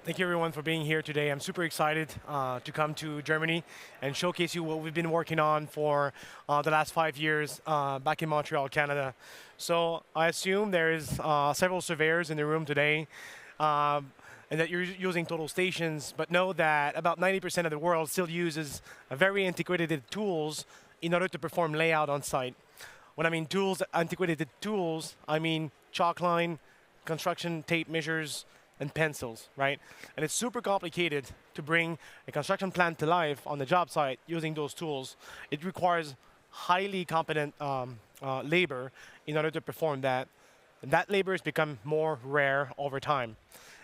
Thank you everyone for being here today. I'm super excited to come to Germany and showcase you what we've been working on for the last 5 years back in Montreal, Canada. So I assume there is several surveyors in the room today and that you're using total stations, but know that about 90% of the world still uses very antiquated tools in order to perform layout on site. When I mean tools, antiquated tools, I mean chalk line, construction tape measures, and pencils, right? And it's super complicated to bring a construction plan to life on the job site using those tools. It requires highly competent labor in order to perform that. And that labor has become more rare over time.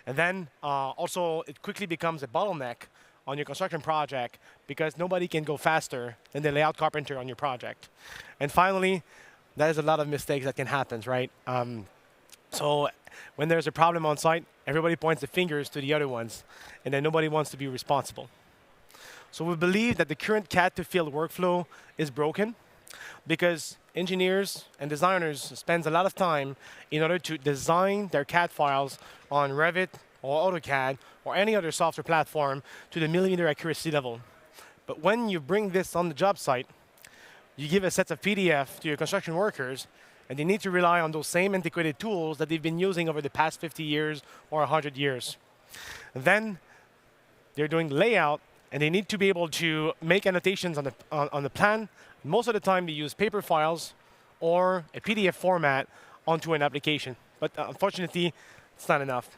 And then also, it quickly becomes a bottleneck on your construction project because nobody can go faster than the layout carpenter on your project. And finally, there's a lot of mistakes that can happen, right? So when there's a problem on site, everybody points the fingers to the other ones, and then nobody wants to be responsible. So we believe that the current CAD to field workflow is broken because engineers and designers spend a lot of time in order to design their CAD files on Revit or AutoCAD or any other software platform to the millimeter accuracy level. But when you bring this on the job site, you give a set of PDF to your construction workers, and they need to rely on those same antiquated tools that they've been using over the past 50 years or 100 years. And then they're doing layout, and they need to be able to make annotations on the plan. Most of the time, they use paper files or a PDF format onto an application. But unfortunately, it's not enough.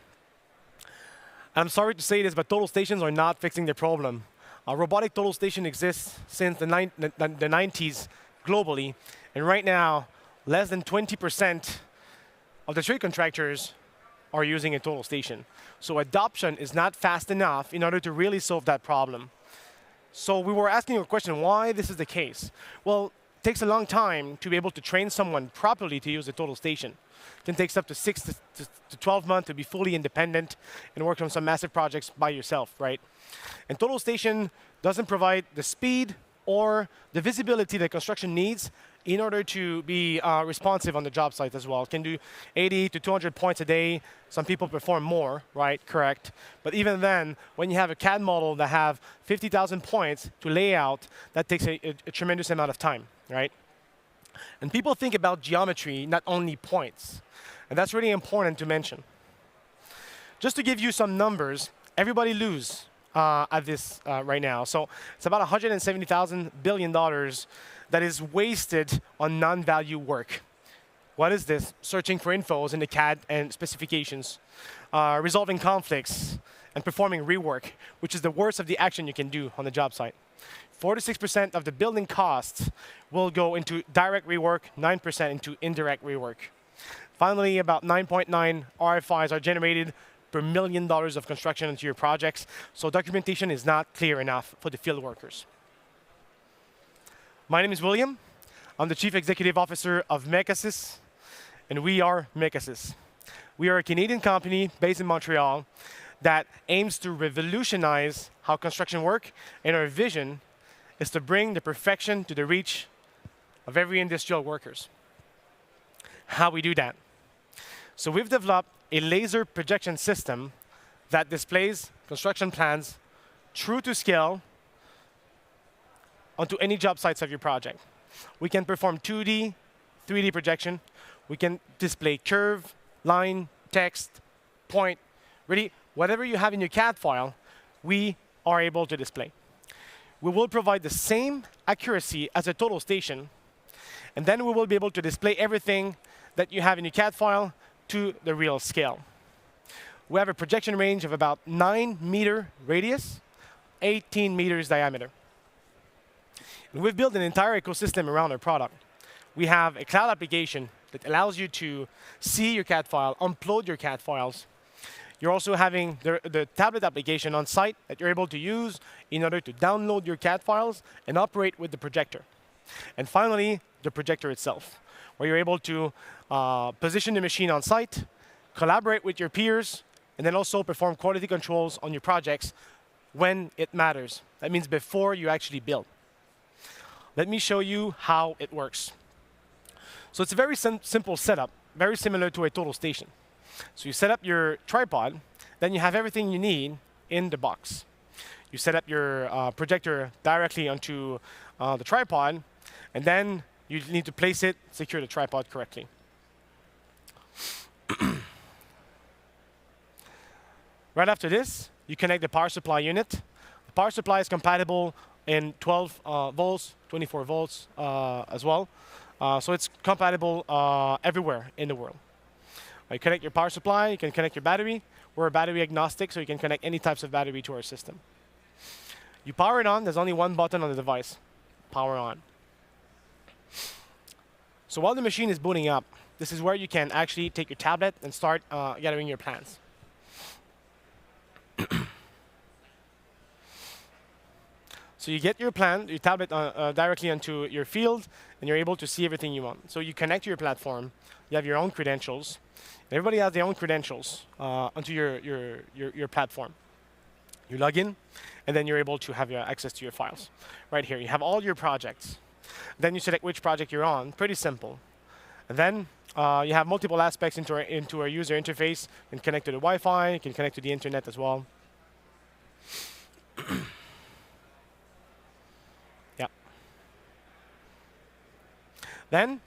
I'm sorry to say this, but total stations are not fixing the problem. Robotic total station exists since the 90s globally, and right now, less than 20% of the trade contractors are using a total station. So adoption is not fast enough in order to really solve that problem. So we were asking a question, why this is the case? Well, it takes a long time to be able to train someone properly to use a total station. It can take up to 6 to 12 months to be fully independent and work on some massive projects by yourself, right? And total station doesn't provide the speed or the visibility that construction needs in order to be responsive on the job site as well. It can do 80 to 200 points a day. Some people perform more, right? Correct. But even then, when you have a CAD model that have 50,000 points to lay out, that takes a tremendous amount of time, right? And people think about geometry, not only points. And that's really important to mention. Just to give you some numbers, everybody loses at this right now. So it's about $170 billion that is wasted on non-value work. What is this? Searching for infos in the CAD and specifications, resolving conflicts, and performing rework, which is the worst of the action you can do on the job site. 4 to 6% of the building costs will go into direct rework, 9% into indirect rework. Finally, about 9.9 RFIs are generated per $1 million of construction into your projects, so documentation is not clear enough for the field workers. My name is William. I'm the Chief Executive Officer of Mechasys, and we are Mechasys. We are a Canadian company based in Montreal that aims to revolutionize how construction work, and our vision is to bring the perfection to the reach of every industrial workers. How we do that? So we've developed a laser projection system that displays construction plans true to scale onto any job sites of your project. We can perform 2D, 3D projection. We can display curve, line, text, point, really whatever you have in your CAD file, we are able to display. We will provide the same accuracy as a total station, and then we will be able to display everything that you have in your CAD file to the real scale. We have a projection range of about 9-meter radius, 18 meters diameter. And we've built an entire ecosystem around our product. We have a cloud application that allows you to see your CAD file, upload your CAD files. You're also having the tablet application on site that you're able to use in order to download your CAD files and operate with the projector. And finally, the projector itself, where you're able to position the machine on site, collaborate with your peers, and then also perform quality controls on your projects when it matters. That means before you actually build. Let me show you how it works. So it's a very simple setup, very similar to a total station. So you set up your tripod, then you have everything you need in the box. You set up your projector directly onto the tripod, and then you need to place it, secure the tripod correctly. Right after this, you connect the power supply unit. The power supply is compatible in 12 volts, 24 volts as well. So it's compatible everywhere in the world. You connect your power supply, you can connect your battery. We're battery agnostic, so you can connect any types of battery to our system. You power it on, there's only one button on the device, power on. So while the machine is booting up, this is where you can actually take your tablet and start gathering your plans. So you get your plan, your tablet directly onto your field, and you're able to see everything you want. So you connect to your platform, you have your own credentials. Everybody has their own credentials onto your platform. You log in, and then you're able to have access to your files. Right here, you have all your projects. Then you select which project you're on, pretty simple. And then you have multiple aspects into our user interface. You can connect to the Wi-Fi, you can connect to the internet as well. Yeah. Then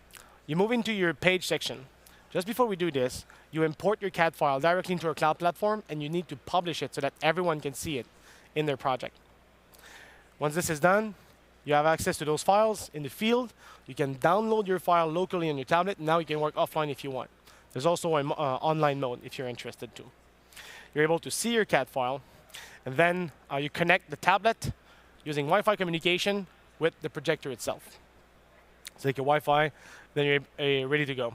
you move into your page section. Just before we do this, you import your CAD file directly into our cloud platform, and you need to publish it so that everyone can see it in their project. Once this is done, you have access to those files in the field. You can download your file locally on your tablet. Now you can work offline if you want. There's also an online mode if you're interested too. You're able to see your CAD file, and then you connect the tablet using Wi-Fi communication with the projector itself. So take your Wi-Fi, then you're ready to go.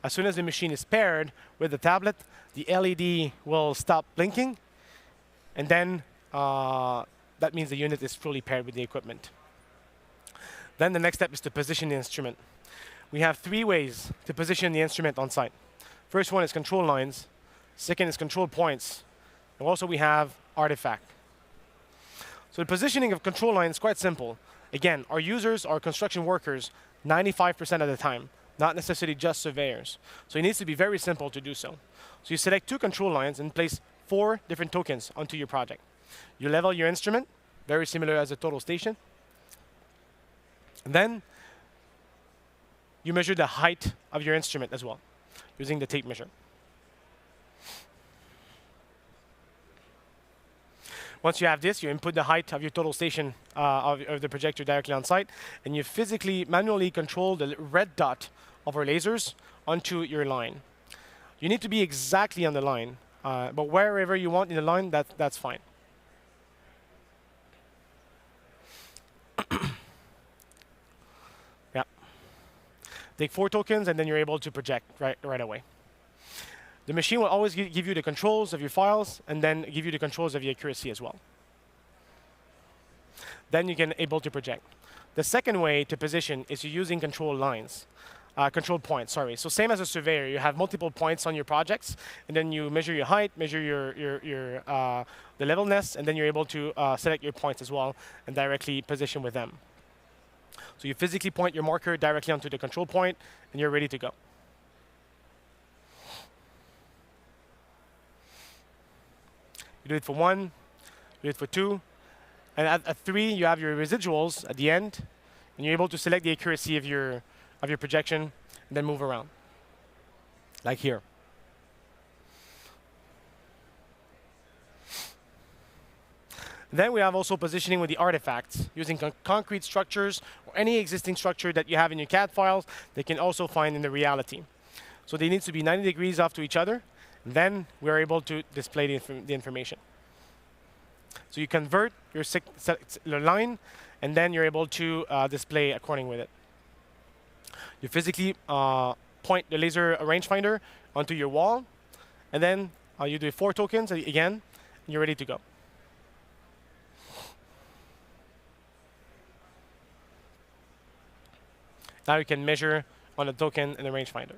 As soon as the machine is paired with the tablet, the LED will stop blinking, and then that means the unit is fully paired with the equipment. Then the next step is to position the instrument. We have 3 ways to position the instrument on site. First one is control lines. Second is control points. And also we have artifact. So the positioning of control lines is quite simple. Again, our users are construction workers 95% of the time, not necessarily just surveyors. So it needs to be very simple to do so. So you select 2 control lines and place 4 different tokens onto your project. You level your instrument, very similar as a total station. And then you measure the height of your instrument as well, using the tape measure. Once you have this, you input the height of your total station of the projector directly on site, and you physically, manually control the red dot of our lasers onto your line. You need to be exactly on the line, but wherever you want in the line, that's fine. Yeah. Take 4 tokens, and then you're able to project right away. The machine will always give you the controls of your files, and then give you the controls of the accuracy as well. Then you can able to project. The second way to position is using control lines, control points. Sorry. So same as a surveyor, you have multiple points on your projects, and then you measure your height, measure the levelness, and then you're able to select your points as well and directly position with them. So you physically point your marker directly onto the control point, and you're ready to go. You do it for 1, you do it for 2, and at 3 you have your residuals at the end, and you're able to select the accuracy of your projection and then move around, like here. Then we have also positioning with the artifacts, using concrete structures or any existing structure that you have in your CAD files they can also find in the reality. So they need to be 90 degrees off to each other. Then we're able to display the information. So you convert your line, and then you're able to display according with it. You physically point the laser rangefinder onto your wall, and then you do 4 tokens again, and you're ready to go. Now you can measure on the token and the rangefinder.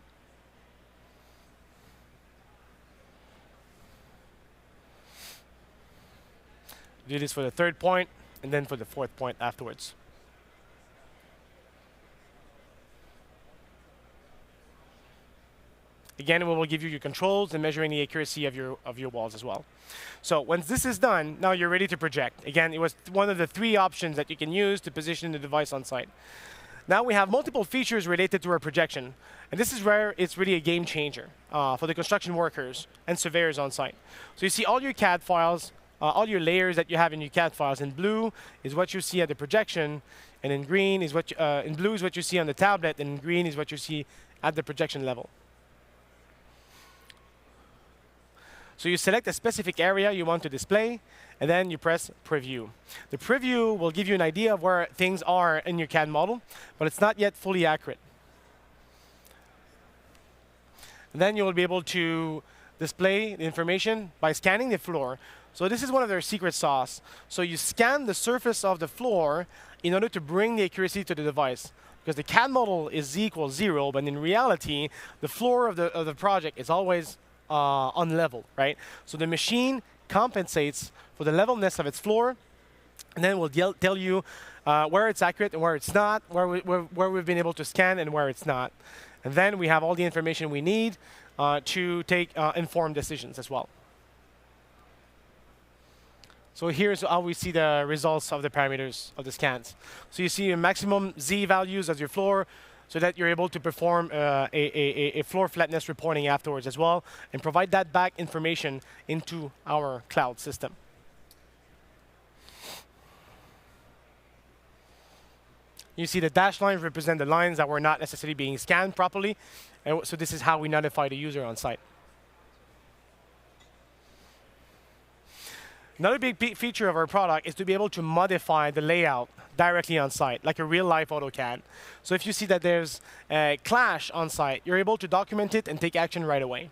Do this for the 3rd point, and then for the 4th point afterwards. Again, we will give you your controls and measuring the accuracy of your walls as well. So once this is done, now you're ready to project. Again, it was one of the 3 options that you can use to position the device on site. Now we have multiple features related to our projection. And this is where it's really a game changer for the construction workers and surveyors on site. So you see all your CAD files, all your layers that you have in your CAD files. In blue is what you see at the projection, and in green is what in blue is what you see on the tablet, and in green is what you see at the projection level. So you select a specific area you want to display, and then you press Preview. The preview will give you an idea of where things are in your CAD model, but it's not yet fully accurate. And then you will be able to display the information by scanning the floor. So this is one of their secret sauce. So you scan the surface of the floor in order to bring the accuracy to the device. Because the CAD model is z equals 0, but in reality, the floor of the project is always unlevel, right? So the machine compensates for the levelness of its floor, and then will tell you where it's accurate and where it's not, where we've been able to scan and where it's not. And then we have all the information we need to take informed decisions as well. So here's how we see the results of the parameters of the scans. So you see your maximum Z values of your floor, so that you're able to perform a floor flatness reporting afterwards as well, and provide that back information into our cloud system. You see the dashed lines represent the lines that were not necessarily being scanned properly, and so this is how we notify the user on site. Another big feature of our product is to be able to modify the layout directly on site, like a real-life AutoCAD. So if you see that there's a clash on site, you're able to document it and take action right away.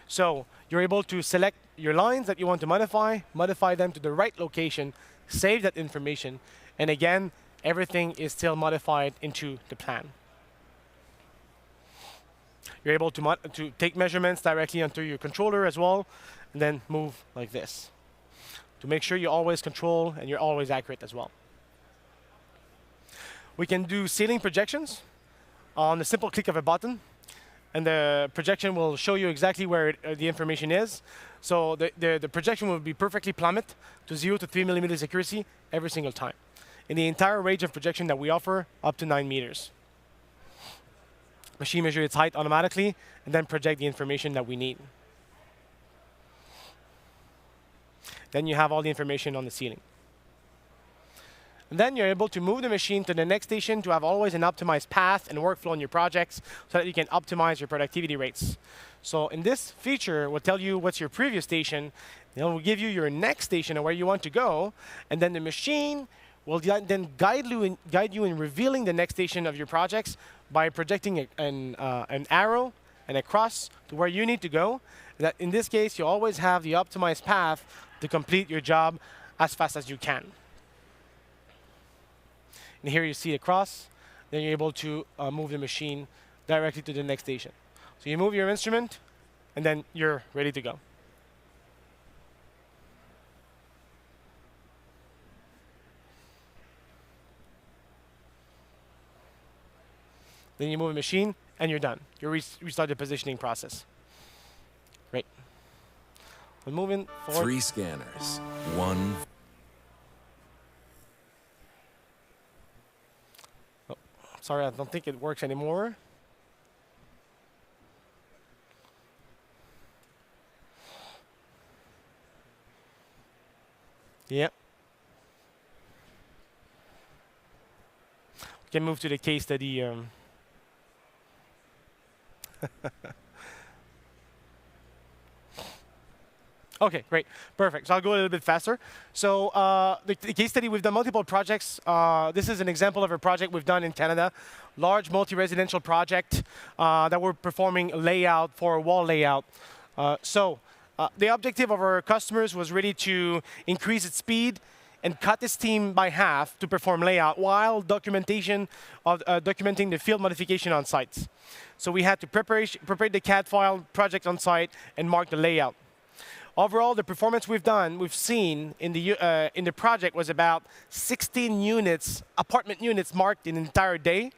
So you're able to select your lines that you want to modify them to the right location, save that information, and again, everything is still modified into the plan. You're able to take measurements directly onto your controller as well, and then move like this, to make sure you always control and you're always accurate as well. We can do ceiling projections on the simple click of a button, and the projection will show you exactly where the information is. So the projection will be perfectly plummet to 0 to 3 millimeters accuracy every single time, in the entire range of projection that we offer, up to 9 meters. Machine measure its height automatically, and then project the information that we need. Then you have all the information on the ceiling. And then you're able to move the machine to the next station to have always an optimized path and workflow in your projects so that you can optimize your productivity rates. So in this feature, we'll tell you what's your previous station. Then we'll give you your next station and where you want to go. And then the machine will then guide you in revealing the next station of your projects by projecting an arrow and a cross to where you need to go. That in this case, you always have the optimized path to complete your job as fast as you can. And here you see a cross. Then you're able to move the machine directly to the next station. So you move your instrument, and then you're ready to go. Then you move a machine, and you're done. You restart the positioning process. Great. We're moving forward. 3 scanners, 1. Oh, sorry, I don't think it works anymore. Yep. We can move to the case study. OK, great. Perfect. So I'll go a little bit faster. So the case study, we've done multiple projects. This is an example of a project we've done in Canada, large multi-residential project that we're performing layout for a wall layout. The objective of our customers was really to increase its speed and cut its team by half to perform layout while documenting the field modification on sites. So we had to prepare the CAD file project on site and mark the layout. Overall, the performance we've seen in the project was about 16 units, apartment units marked in an entire day.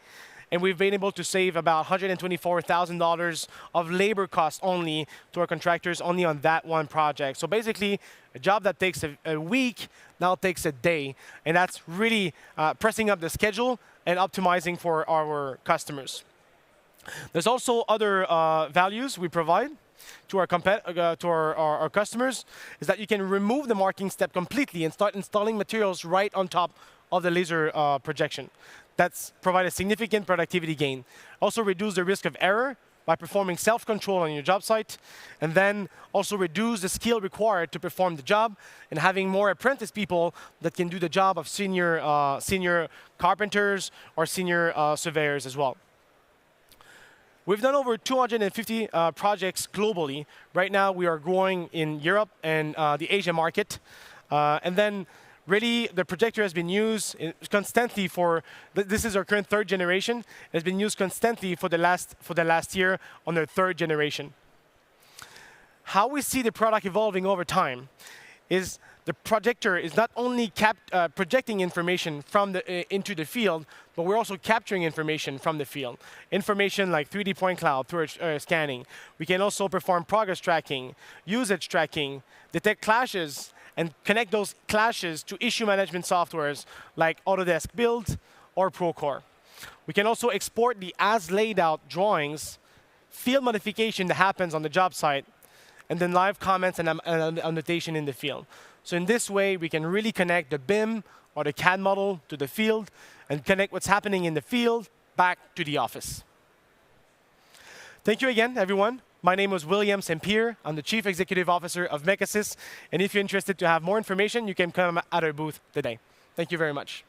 and we've been able to save about $124,000 of labor costs only to our contractors only on that one project. So basically, a job that takes a week now takes a day, and that's really pressing up the schedule and optimizing for our customers. There's also other values we provide to our customers, is that you can remove the marking step completely and start installing materials right on top of the laser projection. That's provide a significant productivity gain. Also reduce the risk of error by performing self-control on your job site, and then also reduce the skill required to perform the job, and having more apprentice people that can do the job of senior carpenters or senior surveyors as well. We've done over 250 projects globally. Right now, we are growing in Europe and the Asia market. And then, really, the projector has been used constantly for, this is our current third generation. It has been used constantly for the last year on their third generation. How we see the product evolving over time is the projector is not only projecting information from into the field, but we're also capturing information from the field. Information like 3D point cloud through scanning. We can also perform progress tracking, usage tracking, detect clashes, and connect those clashes to issue management softwares like Autodesk Build or Procore. We can also export the as laid out drawings, field modification that happens on the job site, and then live comments and annotation in the field. So in this way, we can really connect the BIM or the CAD model to the field and connect what's happening in the field back to the office. Thank you again, everyone. My name is Williamst and Pierre. I'm the Chief Executive Officer of Mechasys. And if you're interested to have more information, you can come at our booth today. Thank you very much.